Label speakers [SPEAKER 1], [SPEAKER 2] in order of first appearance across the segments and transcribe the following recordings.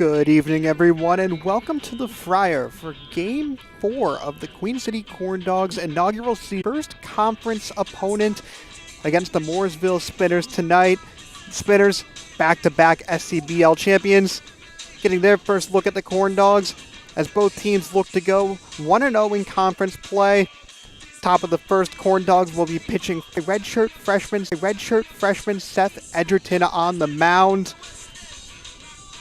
[SPEAKER 1] Good evening, everyone, and welcome to the Friar for Game 4 of the Queen City Corndogs' inaugural first conference opponent against the Mooresville Spinners tonight. Spinners, back-to-back SCBL champions, getting their first look at the Corndogs as both teams look to go 1-0 in conference play. Top of the first, Corndogs will be pitching a redshirt freshman Seth Edgerton on the mound.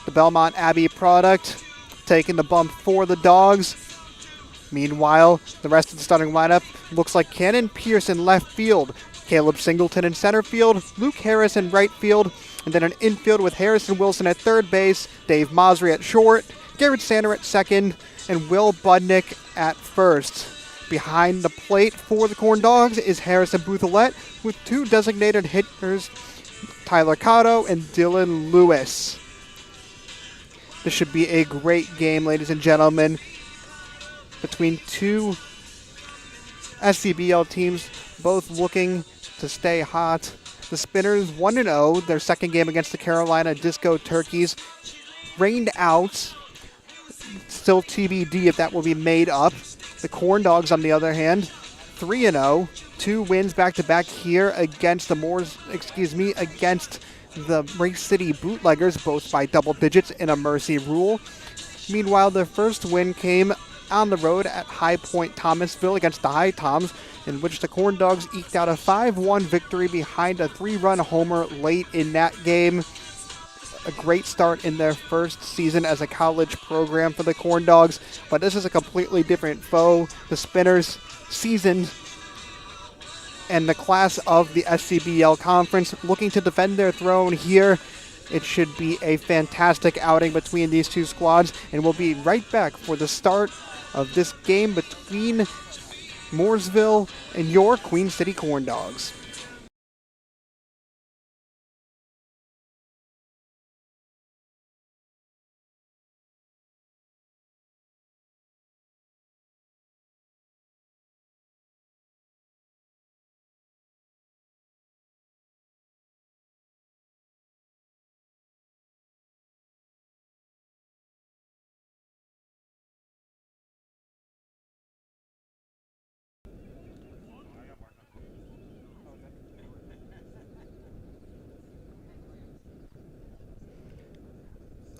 [SPEAKER 1] The Belmont Abbey product taking the bump for the Dogs. Meanwhile, the rest of the starting lineup looks like Cannon Pierce in left field, Caleb Singleton in center field, Luke Harris in right field, and then an infield with Harrison Wilson at third base, Dave Mosry at short, Garrett Sander at second, and Will Budnick at first. Behind the plate for the Corndogs is Harrison Bouthelet with two designated hitters, Tyler Cotto and Dylan Lewis. This should be a great game, ladies and gentlemen, between two SCBL teams both looking to stay hot. The Spinners 1-0, their second game against the Carolina Disco Turkeys, rained out. Still TBD if that will be made up. The Corndogs, on the other hand, 3-0, 2 wins back-to-back here against against the Race City Bootleggers, both by double digits in a mercy rule. Meanwhile, their first win came on the road at High Point Thomasville against the High Toms, in which the Corndogs eked out a 5-1 victory behind a 3-run homer late in that game. A great start in their first season as a college program for the Corndogs, but this is a completely different foe. The Spinners, seasoned, and the class of the SCBL Conference looking to defend their throne here. It should be a fantastic outing between these two squads, and we'll be right back for the start of this game between Mooresville and your Queen City Corndogs.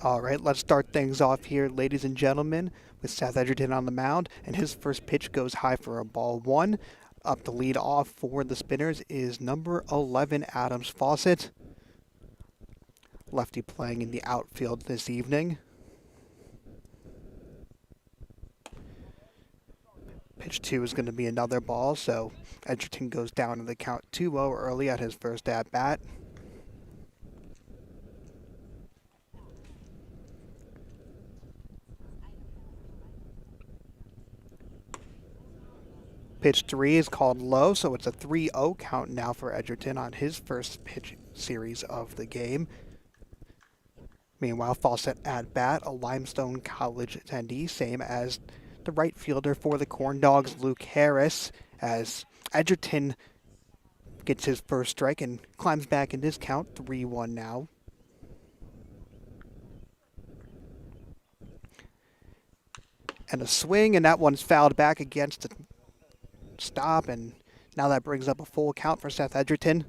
[SPEAKER 1] All right, let's start things off here, ladies and gentlemen, with Seth Edgerton on the mound, and his first pitch goes high for a ball one. Up to lead off for the Spinners is number 11, Adams Fawcett. Lefty playing in the outfield this evening. Pitch 2 is going to be another ball, so Edgerton goes down to the count 2-0 early at his first at-bat. Pitch 3 is called low, so it's a 3-0 count now for Edgerton on his first pitch series of the game. Meanwhile, Fawcett at bat, a Limestone College attendee, same as the right fielder for the Corndogs, Luke Harris, as Edgerton gets his first strike and climbs back in this count, 3-1 now. And a swing, and that one's fouled back against the stop, and now that brings up a full count for Seth Edgerton.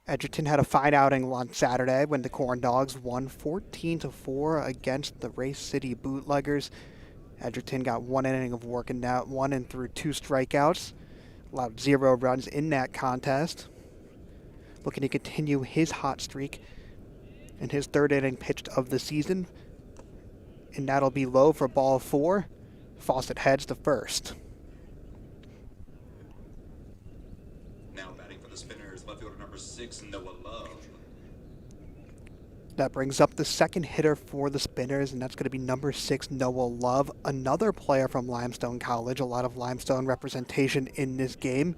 [SPEAKER 1] Edgerton had a fine outing on Saturday when the Corndogs won 14-4 against the Race City Bootleggers. Edgerton got one inning of work in that one and threw 2 strikeouts, allowed 0 runs in that contest. Looking to continue his hot streak in his third inning pitched of the season, and that'll be low for ball 4. Fawcett heads to first.
[SPEAKER 2] Now batting for the Spinners, left fielder number 6, Noah Love.
[SPEAKER 1] That brings up the second hitter for the Spinners, and that's going to be number 6, Noah Love, another player from Limestone College. A lot of Limestone representation in this game.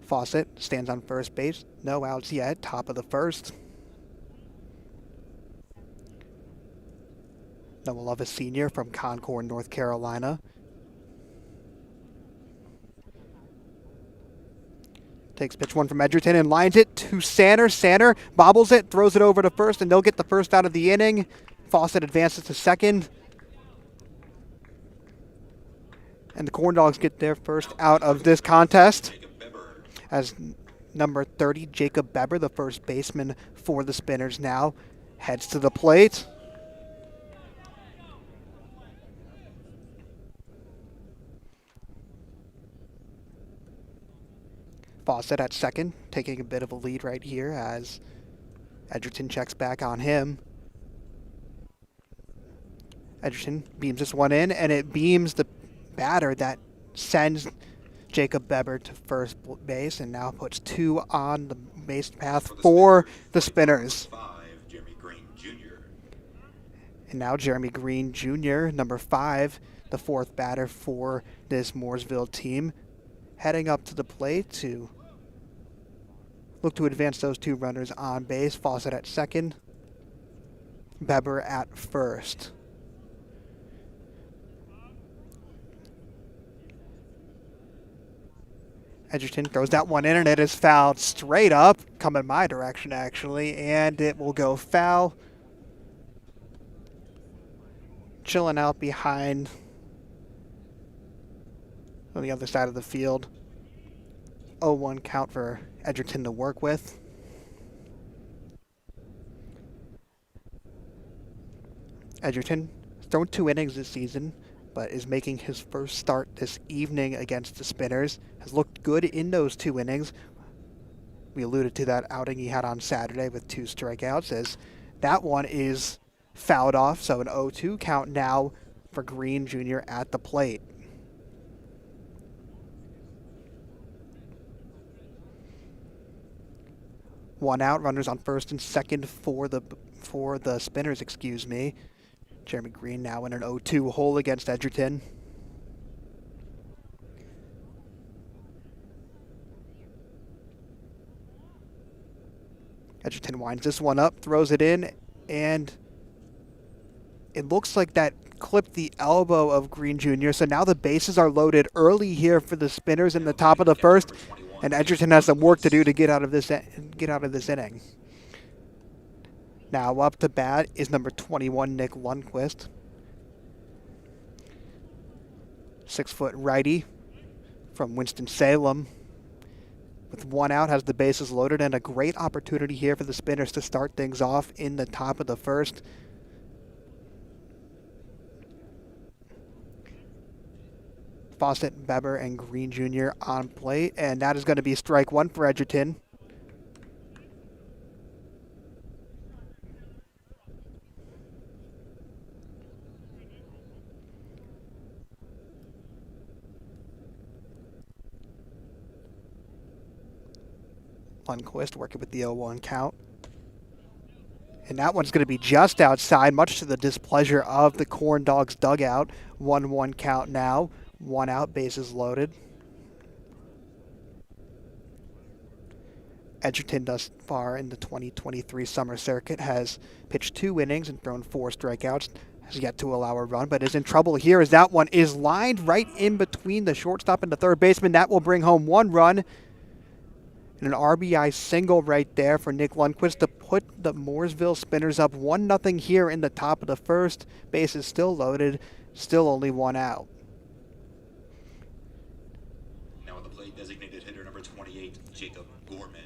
[SPEAKER 1] Fawcett stands on first base. No outs yet, top of the first. Noah Love, a senior from Concord, North Carolina. Takes pitch one from Edgerton and lines it to Sanner. Sanner bobbles it, throws it over to first, and they'll get the first out of the inning. Fawcett advances to second. And the Corndogs get their first out of this contest as number 30, Jacob Beber, the first baseman for the Spinners now, heads to the plate. Fawcett at second, taking a bit of a lead right here as Edgerton checks back on him. Edgerton beams this one in, and it beams the batter that sends Jacob Beber to first base and now puts two on the base path for the Spinners. And now Jeremy Green Jr., number 5, the fourth batter for this Mooresville team, heading up to the plate to look to advance those two runners on base. Fawcett at second, Beber at first. Edgerton throws that one in, and it is fouled straight up, coming my direction actually, and it will go foul. Chilling out behind on the other side of the field. 0-1 count for Edgerton to work with. Edgerton thrown 2 innings this season, but is making his first start this evening against the Spinners. Has looked good in those 2 innings. We alluded to that outing he had on Saturday with 2 strikeouts, as that one is fouled off, so an 0-2 count now for Green Jr. at the plate. One out, runners on first and second for the Spinners, excuse me. Jeremy Green now in an 0-2 hole against Edgerton. Edgerton winds this one up, throws it in, and it looks like that clipped the elbow of Green Jr. So now the bases are loaded early here for the Spinners in the top of the first, and Edgerton has some work to do to get out of this inning. Now up to bat is number 21, Nick Lundquist. 6-foot righty from Winston-Salem. With one out, has the bases loaded, and a great opportunity here for the Spinners to start things off in the top of the first. Fawcett, Beber, and Green Jr. on plate, and that is going to be strike one for Edgerton. Lundquist working with the 0-1 count. And that one's going to be just outside, much to the displeasure of the Corndogs dugout. 1-1 count now. One out, bases loaded. Edgerton thus far in the 2023 summer circuit has pitched 2 innings and thrown 4 strikeouts. Has yet to allow a run, but is in trouble here as that one is lined right in between the shortstop and the third baseman. That will bring home 1 run. And an RBI single right there for Nick Lundquist to put the Mooresville Spinners up 1-0 here in the top of the first. Base is still loaded, still only 1 out.
[SPEAKER 2] Now on the plate, designated hitter number 28, Jacob Gorman.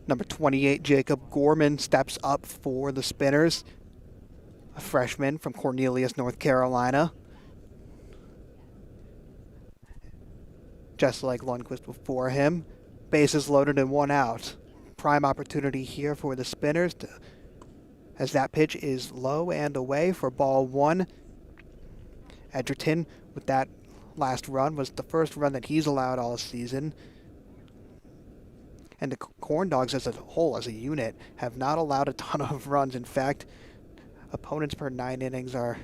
[SPEAKER 1] Number 28, Jacob Gorman, steps up for the Spinners. A freshman from Cornelius, North Carolina. Just like Lundquist before him. Bases loaded and 1 out. Prime opportunity here for the Spinners as that pitch is low and away for ball 1. Edgerton, with that last run, was the first run that he's allowed all season. And the Corndogs as a whole, as a unit, have not allowed a ton of runs. In fact, opponents per 9 innings are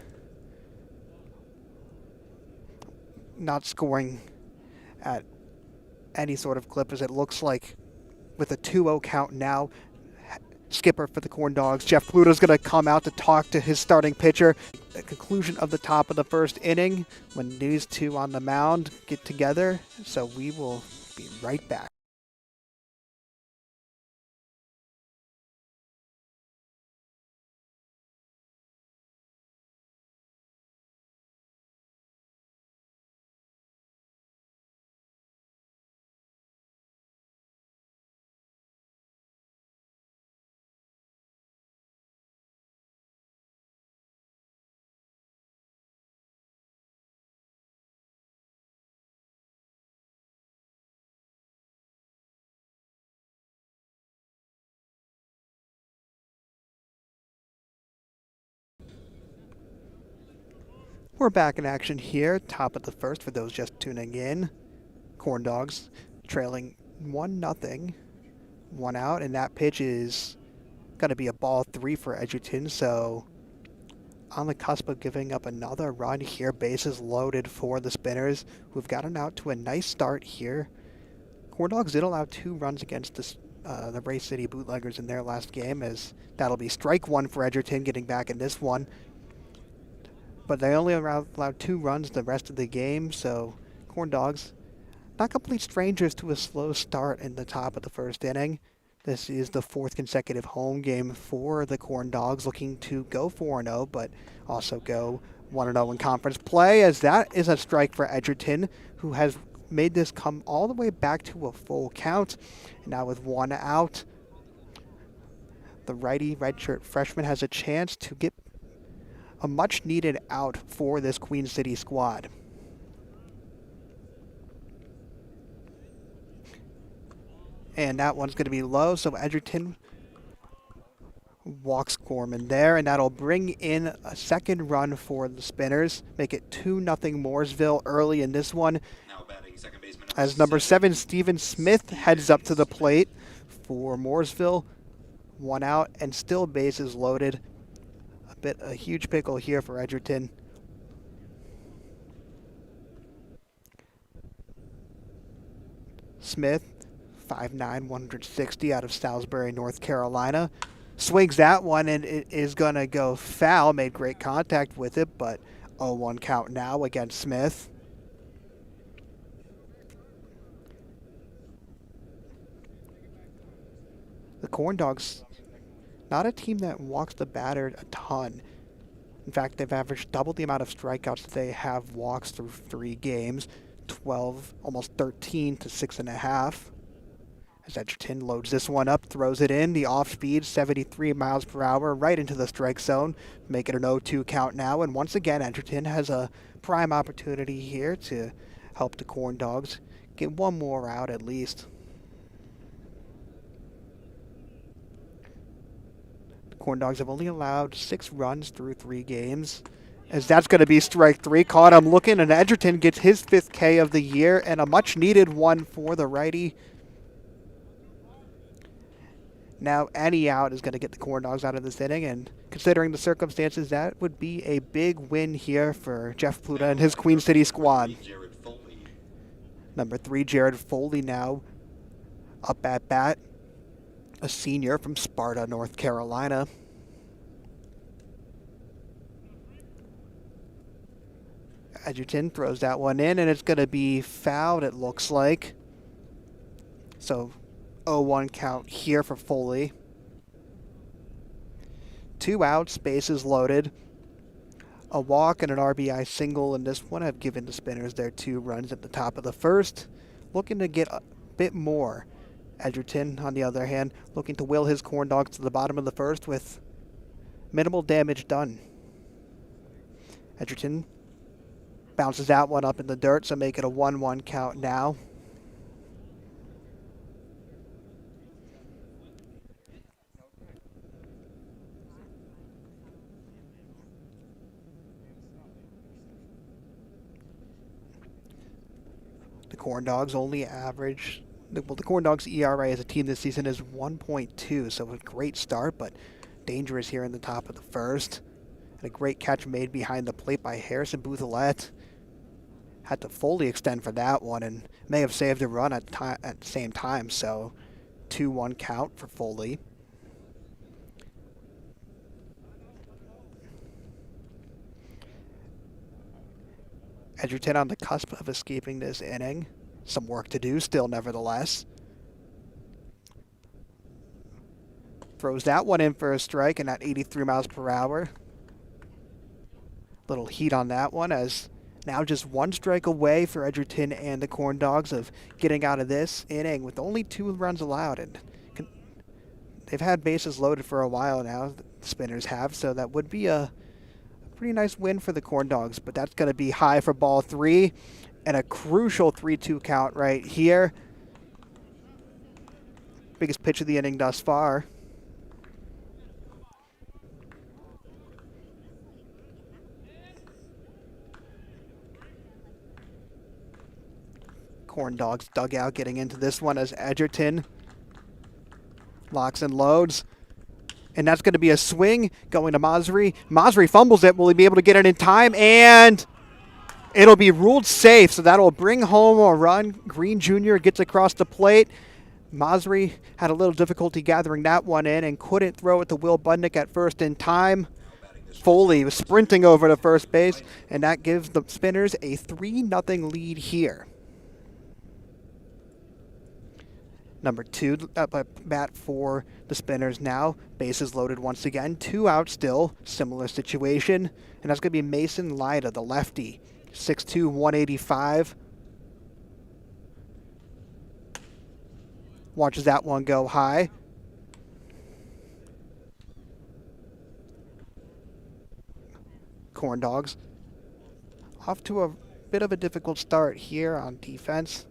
[SPEAKER 1] not scoring at any sort of clip, as it looks like with a 2-0 count now. Skipper for the Corndogs, Jeff Pluto's going to come out to talk to his starting pitcher. The conclusion of the top of the first inning when these two on the mound get together. So we will Be right back. We're back in action here, top of the first for those just tuning in. Corndogs trailing 1-0, 1 out, and that pitch is going to be a ball 3 for Edgerton, so on the cusp of giving up another run here. Bases loaded for the Spinners, who've gotten out to a nice start here. Corndogs did allow 2 runs against the Ray City Bootleggers in their last game, as that'll be strike 1 for Edgerton getting back in this one. But they only allowed 2 runs the rest of the game, so Corndogs not complete strangers to a slow start in the top of the first inning. This is the 4th consecutive home game for the Corndogs, looking to go 4-0, but also go 1-0 in conference play, as that is a strike for Edgerton, who has made this come all the way back to a full count. And now with 1 out, the righty redshirt freshman has a chance to get a much-needed out for this Queen City squad. And that one's going to be low, so Edgerton walks Gorman there, and that'll bring in a second run for the Spinners, make it 2-0 Mooresville early in this one.
[SPEAKER 2] Now batting second baseman
[SPEAKER 1] As number 7, Steven Smith, heads up to the plate for Mooresville. 1 out, and still bases loaded. A huge pickle here for Edgerton. Smith, 5'9", 160 out of Salisbury, North Carolina. Swings that one, and it is going to go foul. Made great contact with it, but 0-1 count now against Smith. The Corndogs, not a team that walks the batter a ton. In fact, they've averaged double the amount of strikeouts that they have walks through 3 games, 12, almost 13 to 6.5. As Edgerton loads this one up, throws it in, the off speed, 73 miles per hour, right into the strike zone, make it an 0-2 count now. And once again, Edgerton has a prime opportunity here to help the Corndogs get one more out at least. Corndogs have only allowed 6 runs through 3 games, as that's going to be strike 3. Caught him looking, and Edgerton gets his 5th K of the year, and a much-needed one for the righty. Now any out is going to get the Corndogs out of this inning, and considering the circumstances, that would be a big win here for Jeff Pluta and his Queen City squad. Number 3, Jared Foley now up at bat. A senior from Sparta, North Carolina. Edgerton throws that one in, and it's going to be fouled, it looks like. So 0-1 count here for Foley. 2 outs, bases loaded. A walk and an RBI single in this one have given the Spinners their 2 runs at the top of the first. Looking to get a bit more. Edgerton, on the other hand, looking to will his Corndogs to the bottom of the first with minimal damage done. Edgerton bounces that one up in the dirt, so make it a 1-1 count now. The Corndogs only average... Well, the Corndogs' ERA as a team this season is 1.2, so a great start, but dangerous here in the top of the first. And a great catch made behind the plate by Harrison Bouthillette. Had to fully extend for that one, and may have saved a run at the same time, so 2-1 count for Foley. Edgerton on the cusp of escaping this inning. Some work to do still, nevertheless. Throws that one in for a strike and at 83 miles per hour. Little heat on that one, as now just one strike away for Edgerton and the Corndogs of getting out of this inning with only 2 runs allowed. And they've had bases loaded for a while now, the Spinners have, so that would be a pretty nice win for the Corndogs. But that's going to be high for ball 3, and a crucial 3-2 count right here. Biggest pitch of the inning thus far. Corndogs dugout getting into this one as Edgerton locks and loads. And that's going to be a swing going to Masri. Masri fumbles it. Will he be able to get it in time? And it'll be ruled safe, so that'll bring home a run. Green Jr. gets across the plate. Masri had a little difficulty gathering that one in and couldn't throw it to Will Budnick at first in time. Foley was sprinting over to first base, and that gives the Spinners a 3-0 lead here. Number 2 bat for the Spinners now. Bases loaded once again. 2 out still. Similar situation. And that's going to be Mason Lyda, the lefty. 6'2", 185. Watches that one go high. Corndogs off to a bit of a difficult start here on defense.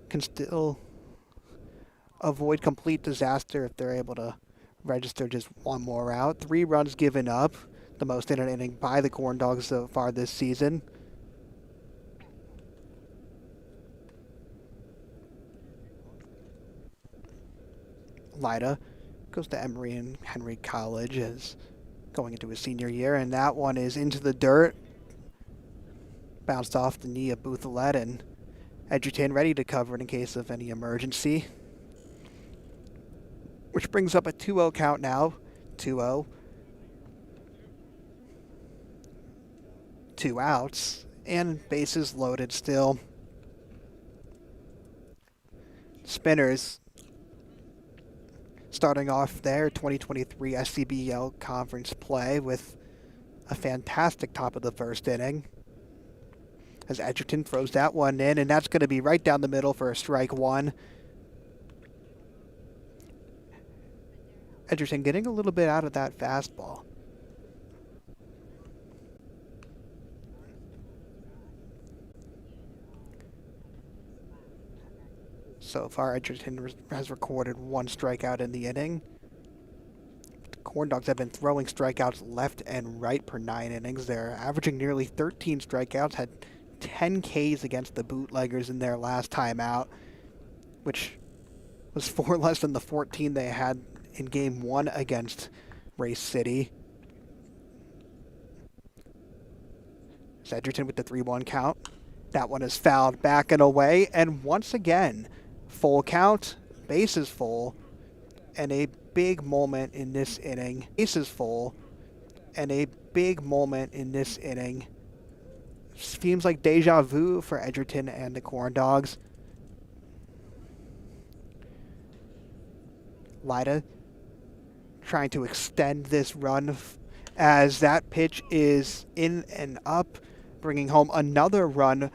[SPEAKER 1] Can still avoid complete disaster if they're able to register just one more out. 3 runs given up, the most in an inning by the Corndogs so far this season. Lyda goes to Emory and Henry College as going into his senior year, and that one is into the dirt. Bounced off the knee of Bouthelet, and Edgerton ready to cover it in case of any emergency. Which brings up a 2-0 count now. 2-0. 2 outs. And bases loaded still. Spinners starting off their 2023 SCBL conference play with a fantastic top of the first inning. As Edgerton throws that one in, and that's going to be right down the middle for a strike 1. Edgerton getting a little bit out of that fastball. So far, Edgerton has recorded 1 strikeout in the inning. The Corndogs have been throwing strikeouts left and right per 9 innings. They're averaging nearly 13 strikeouts, had 10 Ks against the Bootleggers in their last time out, which was 4 less than the 14 they had in Game 1 against Race City. Edgerton with the 3-1 count. That one is fouled back and away, and once again, full count, bases full, and a big moment in this inning. Bases full, and a big moment in this inning. Seems like deja vu for Edgerton and the Corndogs. Lyda trying to extend this run as that pitch is in and up, bringing home another run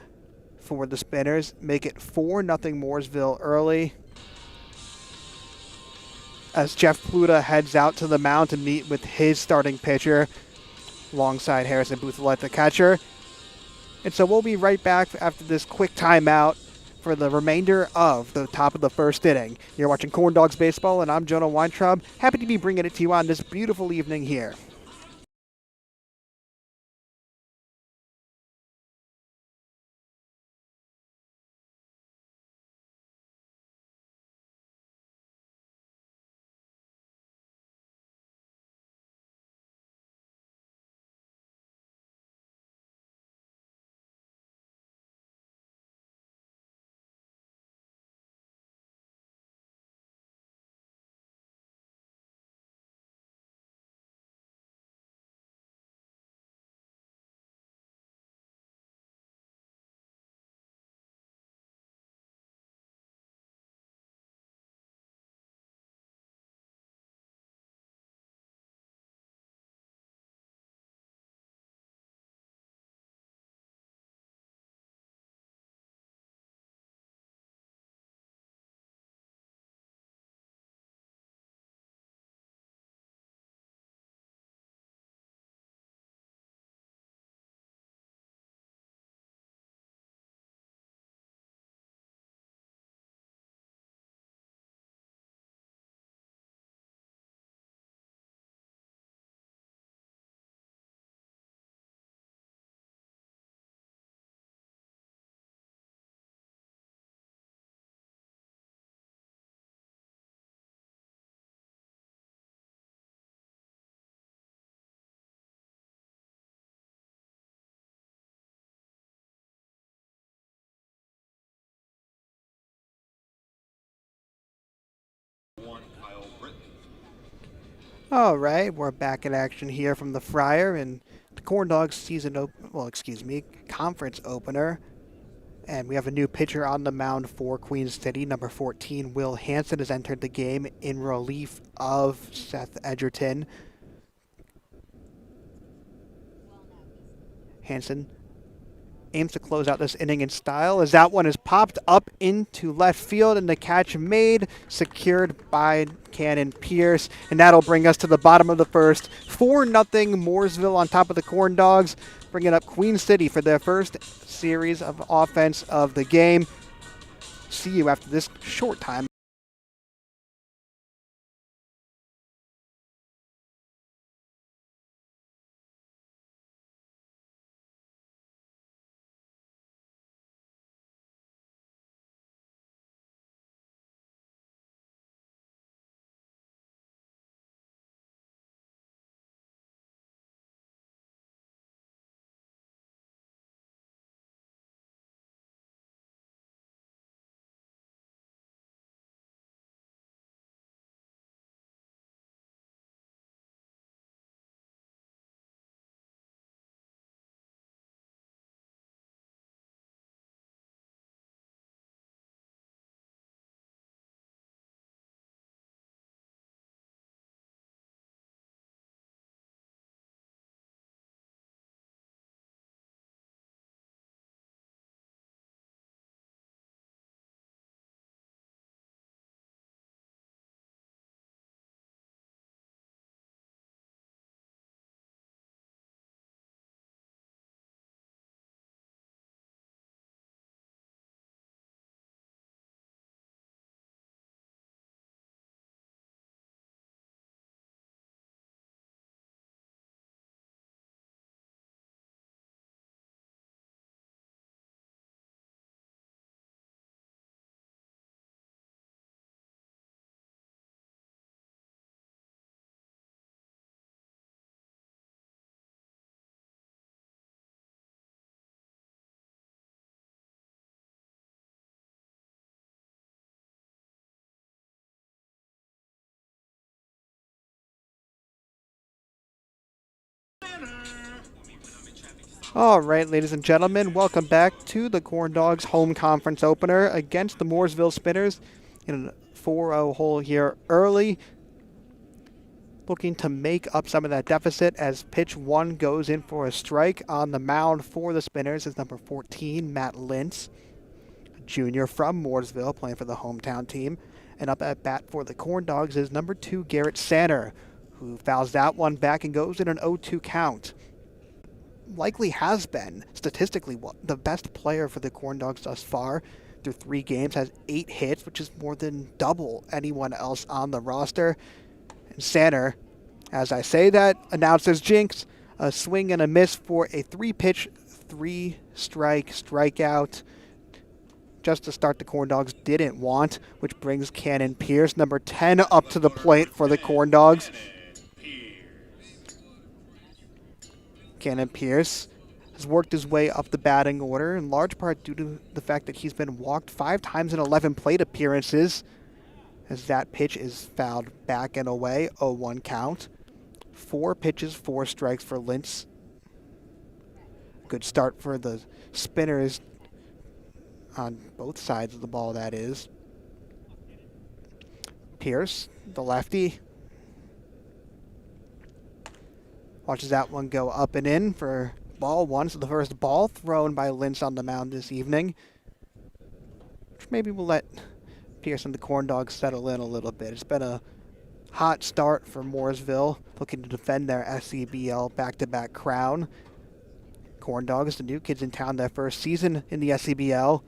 [SPEAKER 1] for the Spinners. Make it 4-0 Mooresville early. As Jeff Pluta heads out to the mound to meet with his starting pitcher alongside Harrison Bouthelet, the catcher. And so we'll be right back after this quick timeout for the remainder of the top of the first inning. You're watching Corndogs Baseball, and I'm Jonah Weintraub. Happy to be bringing it to you on this beautiful evening here.
[SPEAKER 2] 1, Kyle Britton.
[SPEAKER 1] All right, we're back in action here from the Friar and the Corndogs conference opener. And we have a new pitcher on the mound for Queen City. Number 14, Will Hansen, has entered the game in relief of Seth Edgerton. Hansen aims to close out this inning in style as that one is popped up into left field and the catch made, secured by Cannon Pierce. And that'll bring us to the bottom of the first. 4-0 Mooresville on top of the Corndogs, bringing up Queen City for their first series of offense of the game. See you after this short time. All right, ladies and gentlemen, welcome back to the Corndogs home conference opener against the Mooresville Spinners in a 4-0 hole here early. Looking to make up some of that deficit as pitch 1 goes in for a strike. On the mound for the Spinners is number 14, Matt Lintz, a junior from Mooresville, playing for the hometown team. And up at bat for the Corndogs is number 2, Garrett Sanner, who fouls that one back and goes in an 0-2 count. Likely has been statistically the best player for the Corndogs thus far. Through 3 games, has 8 hits, which is more than double anyone else on the roster. And Sanner, as I say that, announces jinx, a swing and a miss for a 3-pitch, 3-strike strikeout. Just to start the Corndogs didn't want, which brings Cannon Pierce, number 10, up to the plate for the Corndogs. Cannon Pierce has worked his way up the batting order, in large part due to the fact that he's been walked 5 times in 11 plate appearances, as that pitch is fouled back and away, 0-1 count. 4 pitches, 4 strikes for Lintz. Good start for the Spinners on both sides of the ball, that is. Pierce, the lefty, watches that one go up and in for ball 1. So the first ball thrown by Lintz on the mound this evening, which maybe will let Pierce and the Corndogs settle in a little bit. It's been a hot start for Mooresville, looking to defend their SCBL back-to-back crown. Corndogs, the new kids in town, their first season in the SCBL,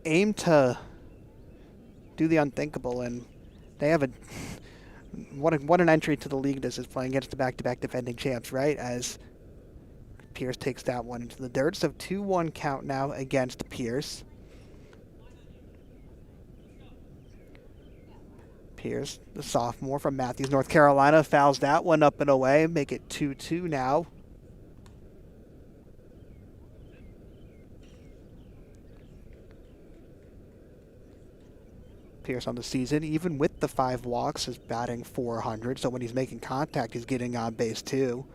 [SPEAKER 1] aim to do the unthinkable, and they have what an entry to the league this is, playing against the back-to-back defending champs, right? As Pierce takes that one into the dirt. So 2-1 count now against Pierce. Pierce, the sophomore from Matthews, North Carolina, fouls that one up and away, make it 2-2 now. Pierce on the season, even with the 5 walks, is batting .400. So when he's making contact, he's getting on base too.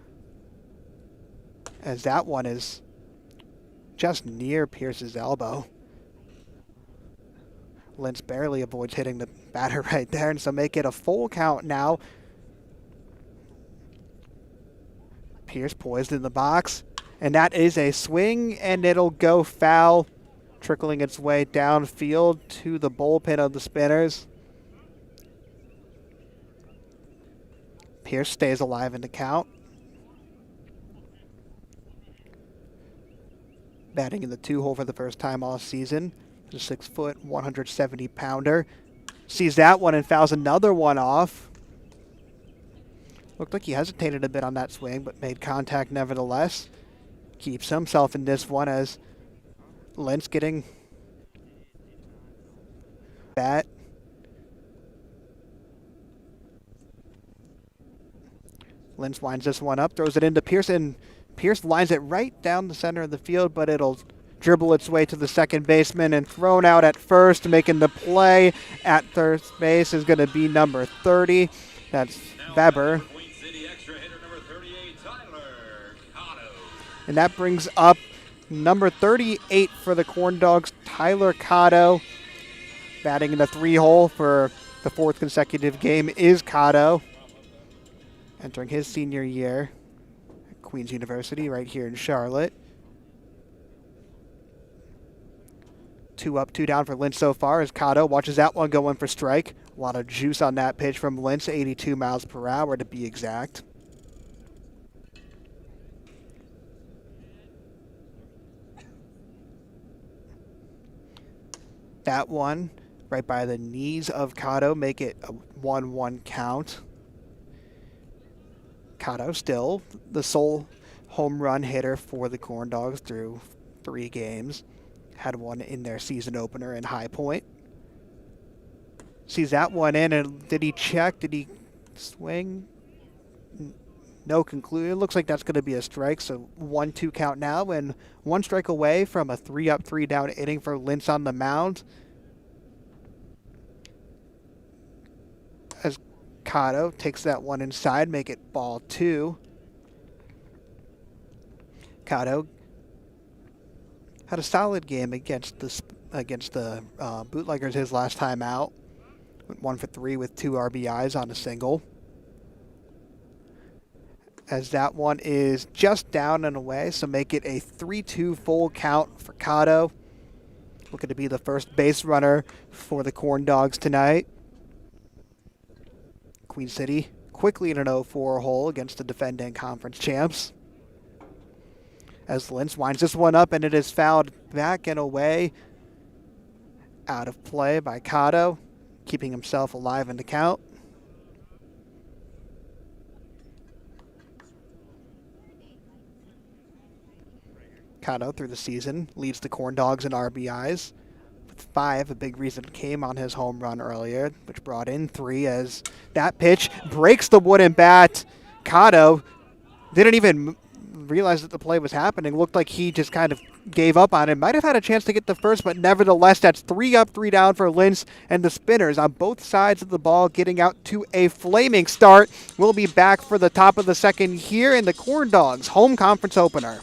[SPEAKER 1] As that one is just near Pierce's elbow. Lentz barely avoids hitting the batter right there, and so make it a full count now. Pierce poised in the box, and that is a swing, and it'll go foul, trickling its way downfield to the bullpen of the Spinners. Pierce stays alive in the count. Batting in the 2-hole for the first time all season. The 6-foot, 170-pounder. Sees that one and fouls another one off. Looked like he hesitated a bit on that swing, but made contact nevertheless. Keeps himself in this one as Lentz getting bat. Lentz winds this one up, throws it into Pierce, and Pierce lines it right down the center of the field, but it'll dribble its way to the second baseman and thrown out at first. Making the play at third base is going to be number 30. That's Weber. And that brings up number 38 for the Corndogs, Tyler Cotto. Batting in the 3-hole for the 4th consecutive game is Cotto. Entering his senior year at Queen's University right here in Charlotte. 2 up, 2 down for Lentz so far as Cotto watches that one go in for strike. A lot of juice on that pitch from Lentz, 82 miles per hour to be exact. That one right by the knees of Cotto, make it a 1-1 count. Cotto still the sole home run hitter for the Corndogs through 3 games. Had one in their season opener in High Point. Sees that one in, and did he check? Did he swing? No conclusion. It looks like that's going to be a strike, so 1-2 count now, and 1 strike away from a 3 up, 3 down inning for Lentz on the mound. As Cotto takes that one inside, make it ball 2. Cotto had a solid game against the Bootleggers his last time out. Went 1 for 3 with 2 RBIs on a single. As that one is just down and away, so make it a 3-2 full count for Cotto. Looking to be the first base runner for the Corndogs tonight. Queen City quickly in an 0-4 hole against the defending conference champs. As Lentz winds this one up, and it is fouled back and away. Out of play by Cotto, keeping himself alive in the count. Cotto through the season leads the Corndogs in RBIs. With 5, a big reason came on his home run earlier, which brought in 3 as that pitch breaks the wooden bat. Cotto didn't even realize that the play was happening. Looked like he just kind of gave up on it. Might have had a chance to get the first, but nevertheless, that's 3 up, 3 down for Lentz, and the Spinners on both sides of the ball getting out to a flaming start. We'll be back for the top of the second here in the Corndogs home conference opener.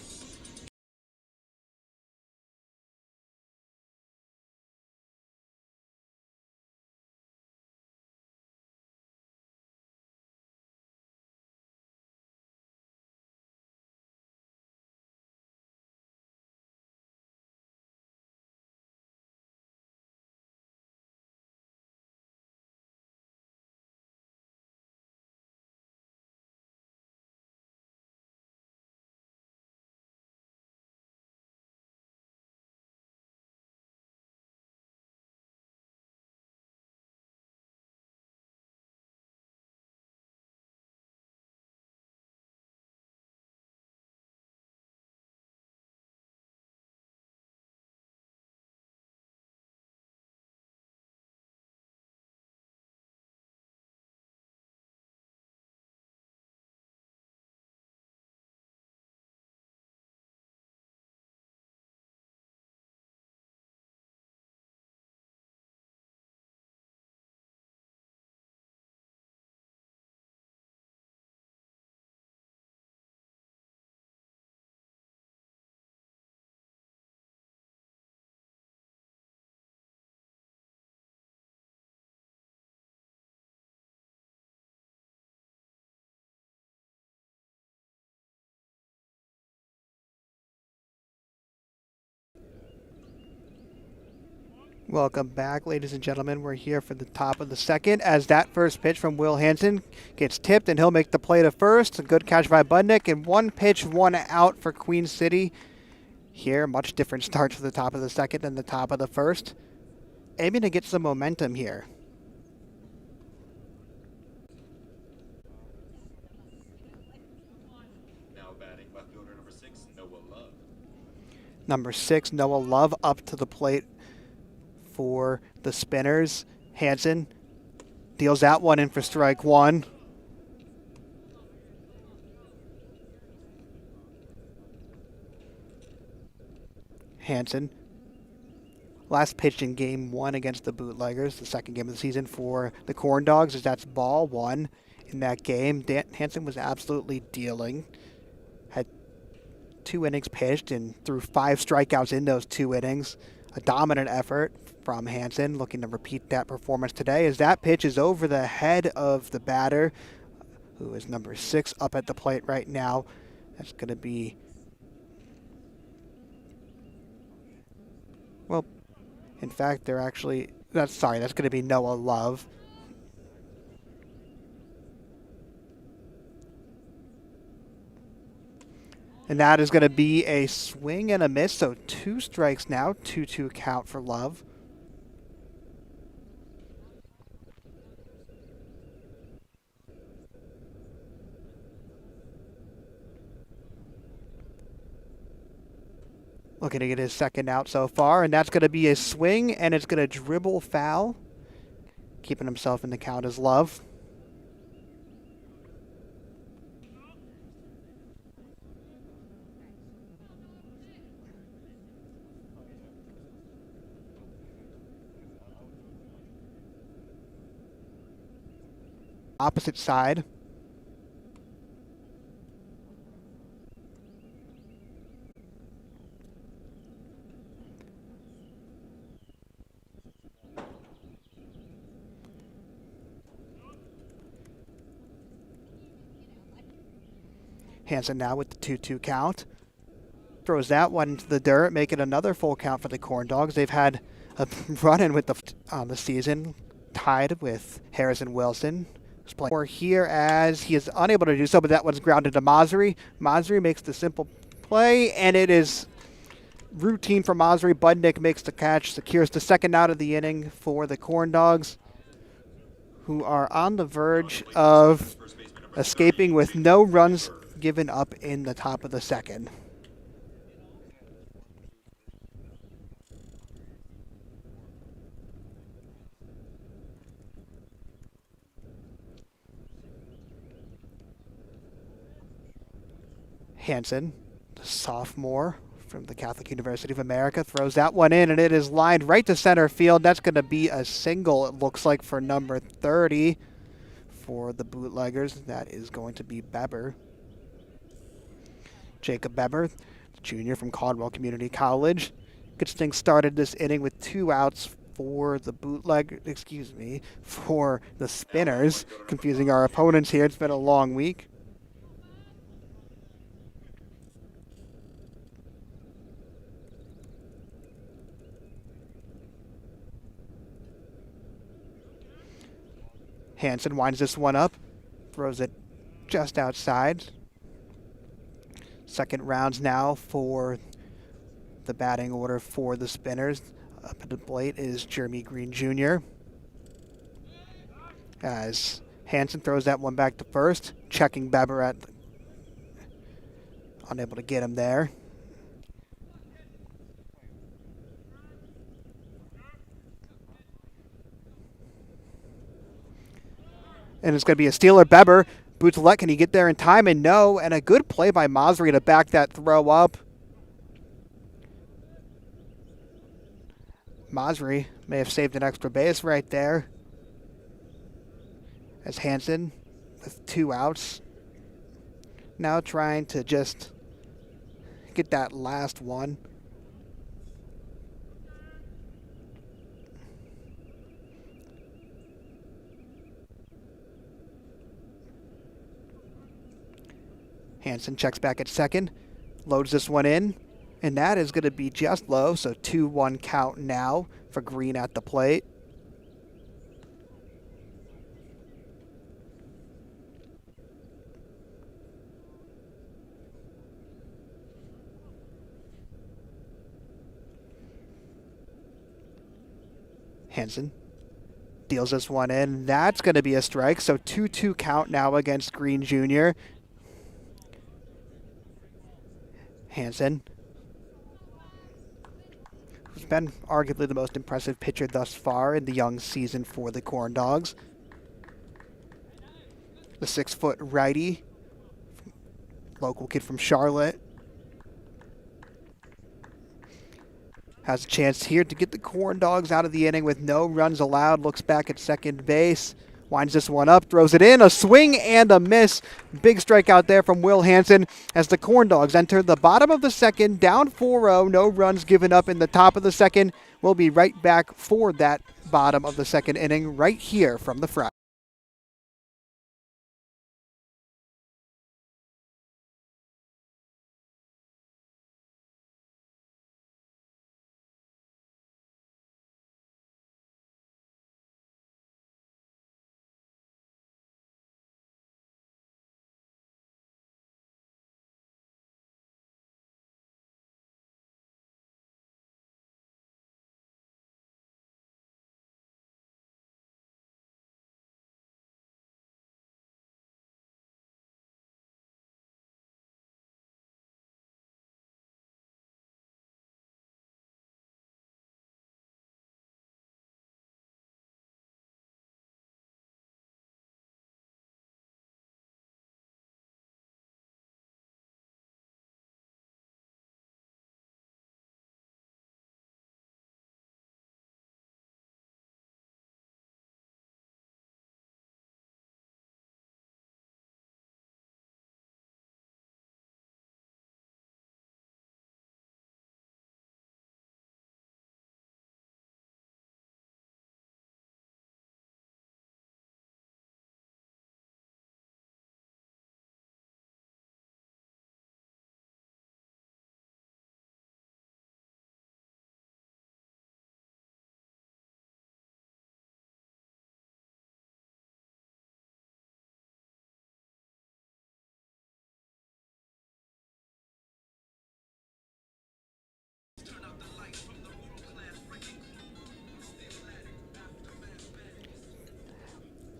[SPEAKER 1] Welcome back, ladies and gentlemen. We're here for the top of the second as that first pitch from Will Hansen gets tipped, and he'll make the play to first. A good catch by Budnick, and one pitch, one out for Queen City. Here, much different start to the top of the second than the top of the first. Aiming to get some momentum here.
[SPEAKER 2] Now batting left fielder number 6, Noah Love.
[SPEAKER 1] Number 6, Noah Love, up to the plate for the Spinners. Hansen deals that one in for strike one. Hansen, last pitch in game one against the Bootleggers, the second game of the season for the Corndogs, as that's ball one in that game. Hansen was absolutely dealing. Had 2 innings pitched and threw 5 strikeouts in those 2 innings. A dominant effort from Hansen, looking to repeat that performance today as that pitch is over the head of the batter, who is number 6 up at the plate right now. That's going to be, well, in fact, they're actually, that's going to be Noah Love. And that is going to be a swing and a miss, so 2 strikes now, 2-2 count for Love. Looking to get his second out so far, and that's going to be a swing, and it's going to dribble foul. Keeping himself in the count as Love. Opposite side. Hansen now with the 2-2 count. Throws that one into the dirt, making another full count for the Corndogs. They've had a run-in with the season, tied with Harrison Wilson. Who's playing more here as he is unable to do so, but that one's grounded to Masri. Masri makes the simple play, and it is routine for Masri. Budnick makes the catch, secures the second out of the inning for the Corndogs, who are on the verge of escaping with no runs given up in the top of the second. Hansen, the sophomore from the Catholic University of America, throws that one in, and it is lined right to center field. That's going to be a single, it looks like, for number 30 for the Bootleggers. That is going to be Beber. Jacob Beber, junior from Caldwell Community College, gets things started this inning with 2 outs for the for the Spinners. Confusing our opponents here. It's been a long week. Hansen winds this one up, throws it just outside. Second rounds now for the batting order for the Spinners. Up at the plate is Jeremy Green Jr. As Hansen throws that one back to first, checking Beber unable to get him there. And it's going to be a stealer. Beber, Boutelet, can he get there in time? And no, and a good play by Masri to back that throw up. Masri may have saved an extra base right there. As Hansen with 2 outs. Now trying to just get that last one. Hansen checks back at second, loads this one in, And that is going to be just low, so 2-1 count now for Green at the plate. Hansen deals this one in. That's going to be a strike, so 2-2 count now against Green Jr. Hansen, who's been arguably the most impressive pitcher thus far in the young season for the Corndogs. The 6-foot righty, local kid from Charlotte, has a chance here to get the Corndogs out of the inning with no runs allowed. Looks back at second base. Winds this one up, throws it in. A swing and a miss. Big strikeout there from Will Hansen as the Corndogs enter the bottom of the second, down 4-0. No runs given up in the top of the second. We'll be right back for that bottom of the second inning right here from the Fry.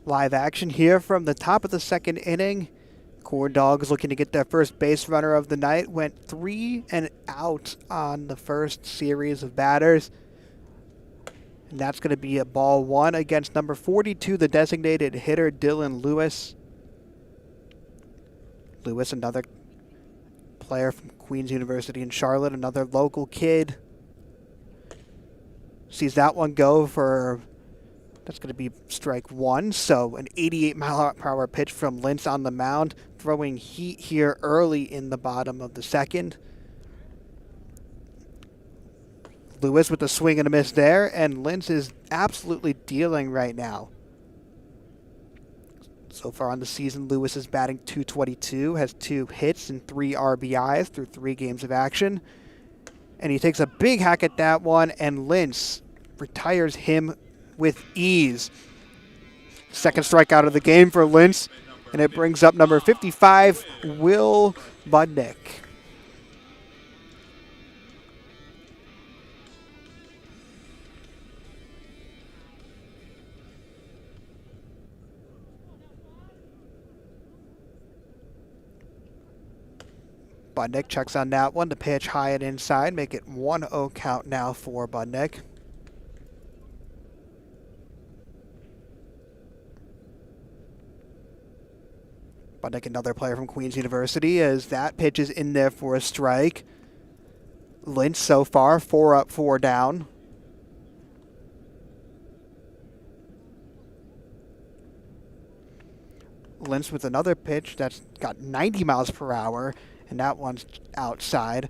[SPEAKER 1] Live action here from the top of the second inning. Corndogs looking to get their first base runner of the night. Went 3 and out on the first series of batters. And that's going to be a ball one against number 42, the designated hitter, Dylan Lewis. Lewis, another player from Queens University in Charlotte, another local kid. Sees that one go for... That's going to be strike one. So an 88-mile-per-hour pitch from Lentz on the mound, throwing heat here early in the bottom of the second. Lewis with a swing and a miss there, and Lentz is absolutely dealing right now. So far on the season, Lewis is batting .222, has 2 hits and 3 RBIs through 3 games of action. And he takes a big hack at that one, and Lentz retires him with ease. Second strikeout of the game for Lentz, and it brings up number 55, Will Budnick. Budnick checks on that one to pitch high and inside, make it 1-0 count now for Budnick. Budnick, another player from Queens University, as that pitch is in there for a strike. Lentz so far, 4 up, 4 down. Lentz with another pitch that's got 90 miles per hour, and that one's outside.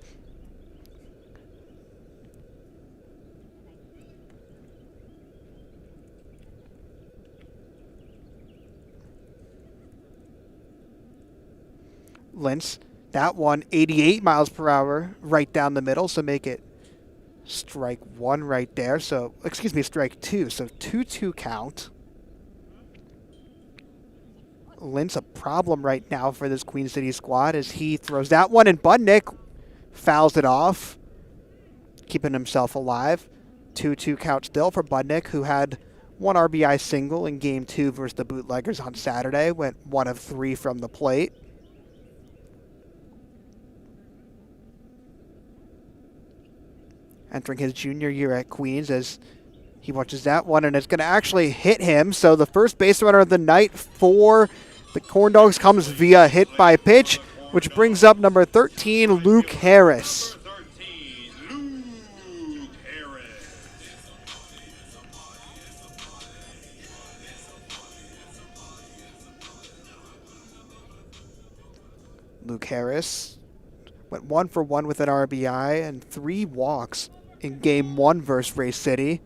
[SPEAKER 1] Lentz, That one, 88 miles per hour, right down the middle, so make it strike one right there. So, excuse me, strike two. So 2-2 count. Lint's a problem right now for this Queen City squad as he throws that one, and Budnick fouls it off, keeping himself alive. 2-2 count still for Budnick, who had one RBI single in Game 2 versus the Bootleggers on Saturday. Went 1 of 3 from the plate. Entering his junior year at Queens as he watches that one, and it's going to actually hit him. So the first base runner of the night for the Corndogs comes via hit by pitch, which brings up number 13, Luke Harris. Luke Harris went 1 for 1 with an RBI and 3 walks in Game 1 versus Ray City.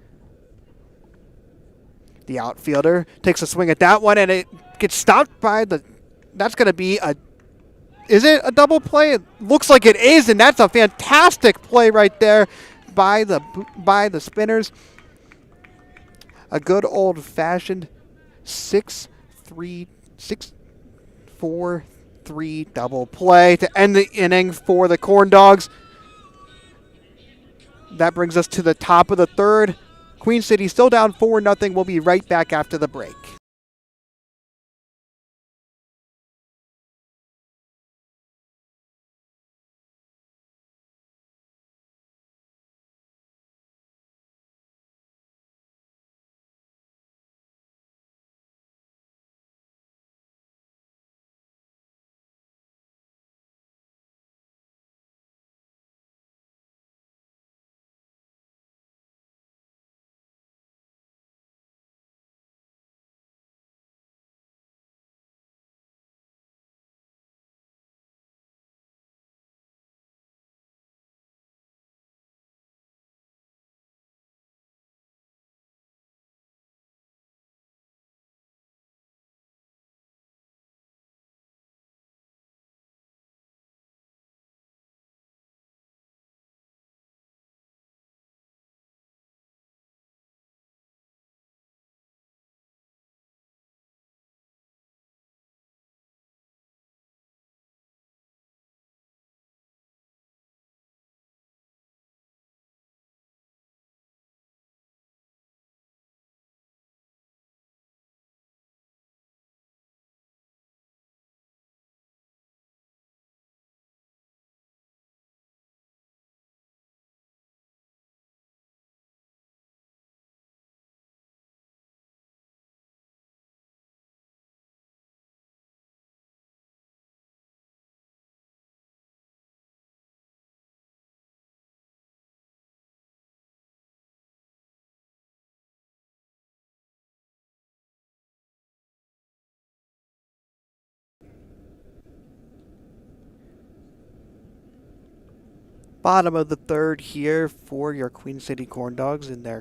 [SPEAKER 1] The outfielder takes a swing at that one, and it gets stopped by the... That's going to be a... Is it a double play? It looks like it is, and that's a fantastic play right there by the Spinners. A good old-fashioned 6-4-3 double play to end the inning for the Corndogs. That brings us to the top of the third. Queen City still down 4-0. We'll be right back after the break. Bottom of the third here for your Queen City Corndogs in their